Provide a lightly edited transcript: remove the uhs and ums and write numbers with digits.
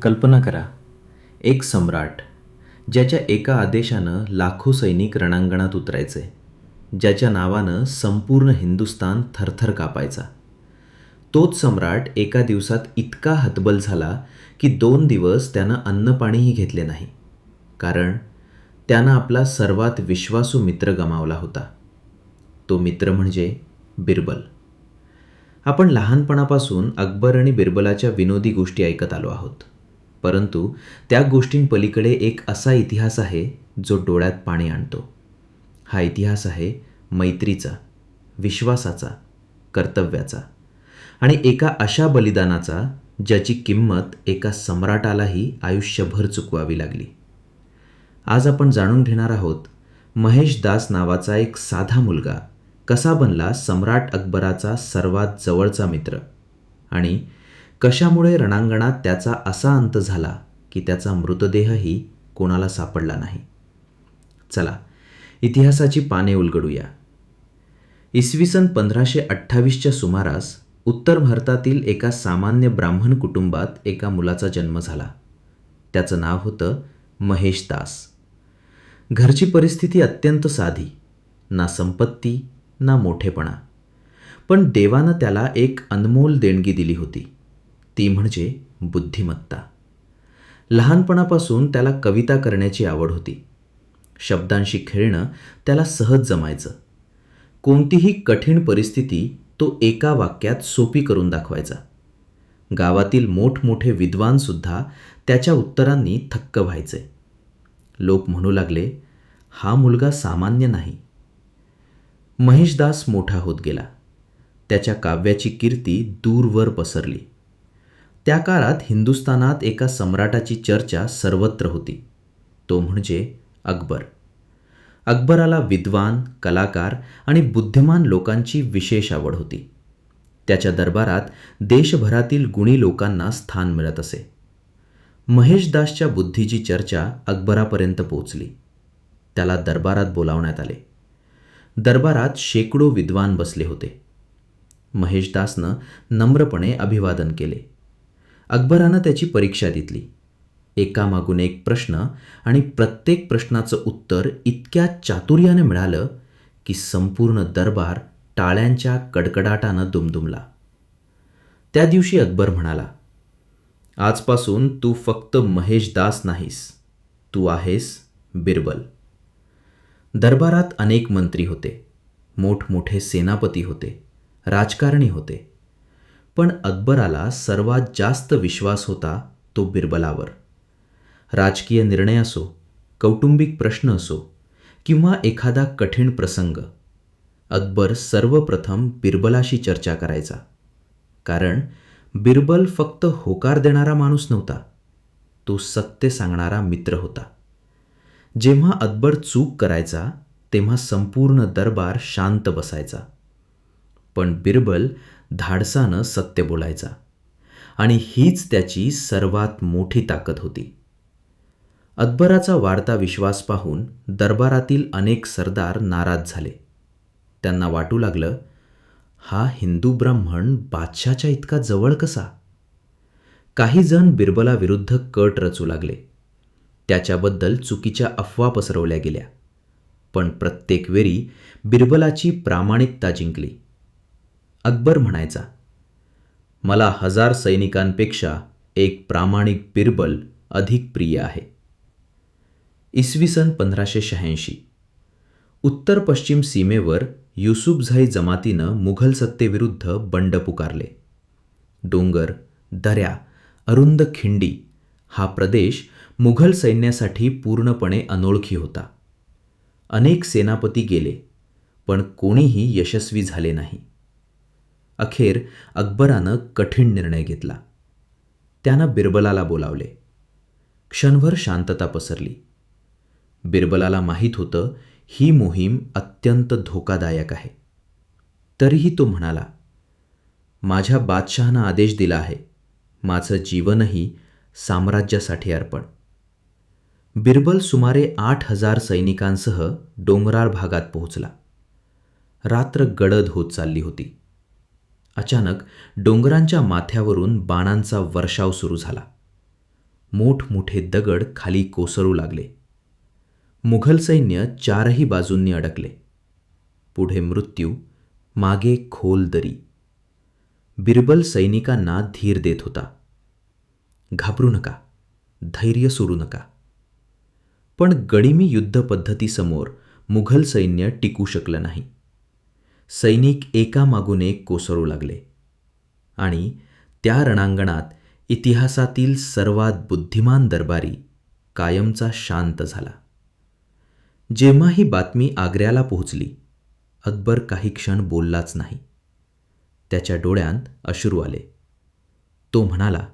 कल्पना करा, एक सम्राट ज्याच्या एका आदेशानं लाखो सैनिक रणांगणात उतरायचे, ज्याच्या नावानं संपूर्ण हिंदुस्तान थरथर कापायचा. तोच सम्राट एका दिवसात इतका हतबल झाला की 2 दिवस त्यानं अन्नपाणीही घेतले नाही, कारण त्यानं आपला सर्वात विश्वासू मित्र गमावला होता. तो मित्र म्हणजे बिरबल. आपण लहानपणापासून अकबर आणि बिरबलाच्या विनोदी गोष्टी ऐकत आलो आहोत, परंतु त्या गोष्टींपलीकडे एक असा इतिहास आहे जो डोळ्यात पाणी आणतो. हा इतिहास आहे मैत्रीचा, विश्वासाचा, कर्तव्याचा आणि एका अशा बलिदानाचा ज्याची किंमत एका सम्राटालाही आयुष्यभर चुकवावी लागली. आज आपण जाणून घेणार आहोत महेश दास नावाचा एक साधा मुलगा कसा बनला सम्राट अकबराचा सर्वात जवळचा मित्र आणि कशामुळे रणांगणात त्याचा असा अंत झाला की त्याचा मृतदेहही कोणाला सापडला नाही. चला, इतिहासाची पाने उलगडूया. इसवी सन 1528च्या सुमारास उत्तर भारतातील एका सामान्य ब्राह्मण कुटुंबात एका मुलाचा जन्म झाला. त्याचं नाव होतं महेश दास. घरची परिस्थिती अत्यंत साधी, ना संपत्ती ना मोठेपणा, पण देवानं त्याला एक अनमोल देणगी दिली होती, ती म्हणजे बुद्धिमत्ता. लहानपणापासून त्याला कविता करण्याची आवड होती. शब्दांशी खेळणं त्याला सहज जमायचं. कोणतीही कठीण परिस्थिती तो एका वाक्यात सोपी करून दाखवायचा. गावातील मोठमोठे विद्वानसुद्धा त्याच्या उत्तरांनी थक्क व्हायचे. लोक म्हणू लागले, हा मुलगा सामान्य नाही. महेशदास मोठा होत गेला. त्याच्या काव्याची कीर्ती दूरवर पसरली. त्या काळात हिंदुस्थानात एका सम्राटाची चर्चा सर्वत्र होती, तो म्हणजे अकबर. अकबराला विद्वान, कलाकार आणि बुद्धिमान लोकांची विशेष आवड होती. त्याच्या दरबारात देशभरातील गुणी लोकांना स्थान मिळत असे. महेशदासच्या बुद्धीची चर्चा अकबरापर्यंत पोहोचली. त्याला दरबारात बोलावण्यात आले. दरबारात शेकडो विद्वान बसले होते. महेशदासनं नम्रपणे अभिवादन केले. अकबरानं त्याची परीक्षा घेतली. एकामागून एक प्रश्न आणि प्रत्येक प्रश्नाचं उत्तर इतक्या चातुर्यानं मिळालं की संपूर्ण दरबार टाळ्यांच्या कडकडाटानं दुमदुमला. त्या दिवशी अकबर म्हणाला, आजपासून तू फक्त महेशदास नाहीस, तू आहेस बिरबल. दरबारात अनेक मंत्री होते, मोठमोठे सेनापती होते, राजकारणी होते, पण अकबराला सर्वात जास्त विश्वास होता तो बिरबलावर. राजकीय निर्णय असो, कौटुंबिक प्रश्न असो किंवा एखादा कठीण प्रसंग, अकबर सर्वप्रथम बिरबलाशी चर्चा करायचा. कारण बिरबल फक्त होकार देणारा माणूस नव्हता, तो सत्य सांगणारा मित्र होता. जेव्हा अकबर चूक करायचा तेव्हा संपूर्ण दरबार शांत बसायचा, पण बिरबल धाडसानं सत्य बोलायचा आणि हीच त्याची सर्वात मोठी ताकद होती. अकबराचा वाढता विश्वास पाहून दरबारातील अनेक सरदार नाराज झाले. त्यांना वाटू लागलं, हा हिंदू ब्राह्मण बादशाच्या इतका जवळ कसा? काही जण बिरबलाविरुद्ध कट रचू लागले. त्याच्याबद्दल चुकीच्या अफवा पसरवल्या गेल्या, पण प्रत्येक वेळी बिरबलाची प्रामाणिकता जिंकली. अकबर म्हणायचा, मला 1000 सैनिकांपेक्षा एक प्रामाणिक बिरबल अधिक प्रिय आहे. इसवी सन 1586 उत्तर पश्चिम सीमेवर युसुफझाई जमातीनं मुघल सत्तेविरुद्ध बंड पुकारले. डोंगर, दऱ्या, अरुंद खिंडी हा प्रदेश मुघल सैन्यासाठी पूर्णपणे अनोळखी होता. अनेक सेनापती गेले, पण कोणीही यशस्वी झाले नाही. अखेर अकबरानं कठीण निर्णय घेतला. त्यानं बिरबलाला बोलावले. क्षणभर शांतता पसरली. बिरबलाला माहीत होतं ही मोहीम अत्यंत धोकादायक आहे. तरीही तो म्हणाला, माझ्या बादशहानं आदेश दिला आहे, माझं जीवनही साम्राज्यासाठी अर्पण. बिरबल सुमारे 8000 सैनिकांसह डोंगराळ भागात पोहोचला. रात्र गडद होत चालली होती. अचानक डोंगरांच्या माथ्यावरून बाणांचा वर्षाव सुरू झाला. मोठमोठे दगड खाली कोसळू लागले. मुघल सैन्य चारही बाजूंनी अडकले. पुढे मृत्यू, मागे खोल दरी. बिरबल सैनिकांना धीर देत होता. घाबरू नका, धैर्य सोडू नका. पण गडिमी युद्धपद्धतीसमोर मुघल सैन्य टिकू शकलं नाही. सैनिक एकामागून एक कोसळू लागले आणि त्या रणांगणात इतिहासातील सर्वात बुद्धिमान दरबारी कायमचा शांत झाला. जेव्हा ही बातमी आग्र्याला पोहोचली, अकबर काही क्षण बोललाच नाही. त्याच्या डोळ्यांत अश्रू आले. तो म्हणाला,